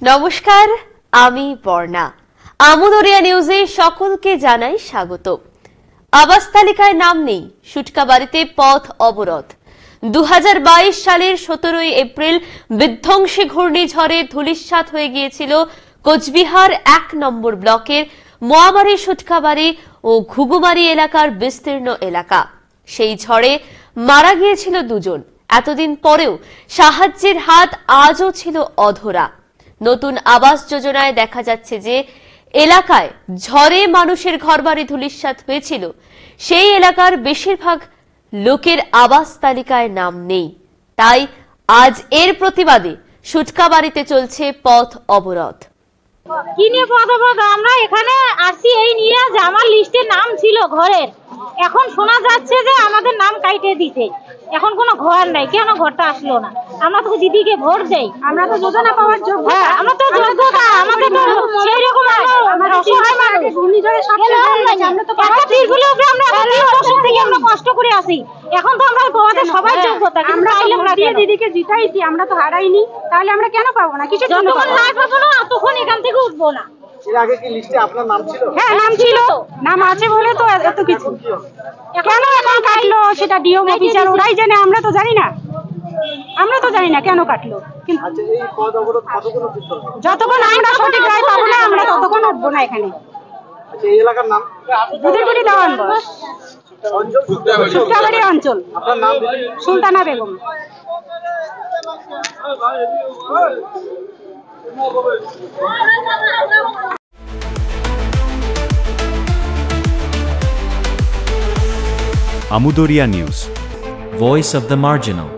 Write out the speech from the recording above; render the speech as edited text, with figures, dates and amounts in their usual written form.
নমস্কার, আমি বর্ণা। আমুদরিয়া নিউজে সকলকে জানাই স্বাগত। আবাস তালিকায় নাম নেই, সুটকাবাড়িতে পথ অবরোধ। 2022 সালের 17 এপ্রিল বিধ্বংসী ঘূর্ণিঝড়ে ধূলিসাৎ হয়ে গিয়েছিল কোচবিহার 1 নম্বর ব্লকের মোয়ামারি, সুটকাবাড়ি ও ঘুঘুমারি এলাকার বিস্তীর্ণ এলাকা। সেই ঝড়ে মারা গিয়েছিল 2 জন। এতদিন পরেও সাহায্যের হাত আজও ছিল অধরা। নতুন আবাস যোজনায় দেখা যাচ্ছে যে এলাকায় ঝড়ে মানুষের ঘরবাড়ি ধূলিসাৎ হয়েছিল, সেই এলাকার বেশিরভাগ লোকের আবাস তালিকায় নাম নেই। তাই আজ এর প্রতিবাদে সুটকাবাড়িতে চলছে পথ অবরোধ। কি নিয়ে পথ অবরোধ? আমরা এখানে আসি এই নিয়ে যে আমার লিস্টে নাম ছিল ঘরের, এখন শোনা যাচ্ছে যে আমাদের নাম কাইটে দিতে। এখন কোনো ঘর নাই, কেন ঘরটা আসলো না? আমরা তো দিদিকে ভোট দেই, আমরা তো যোজনা পাওয়ার যোগ্য। হ্যাঁ, আমরা তো যোগ্যতা, আমাদের তো সেই রকম আমরা অসহায় মানুষ। ঘূর্ণিঝড়ে সব আমরা তো পাওয়ার ত্রিগুলো আমরা 3 বছর থেকে আমরা কষ্ট করে আসি। এখন তো আমরা পাওয়াতে সবাই যোগ্যতা, আমরা আমরা দিদিকে জিতাইছি, আমরা তো হারাইনি, তাহলে আমরা কেন পাবো না? কিছু যতক্ষণ না পাবো না তখন এখান থেকে উঠবো না। এর আগে কি লিস্টে আপনার নাম ছিল? হ্যাঁ, নাম ছিল, নাম আছে বলে তো এত কিছু। কেন এখন কাটলো সেটা ডিও অফিসার ওরাই জানে, আমরা তো জানি না। কেন কাটলো। আচ্ছা, এই পথ অবরোধ কতক্ষণ চলবে? যতক্ষণ আমরা সঠিক রায় পাবো না আমরা ততক্ষণ উঠবো না এখানে। আচ্ছা, এই এলাকার নাম দুধেরগুড়ি দেওয়ান বস অঞ্চল সুটকাবাড়ি অঞ্চল। আপনার নাম? Sultana Begum. Amudoria News, Voice of the Marginal.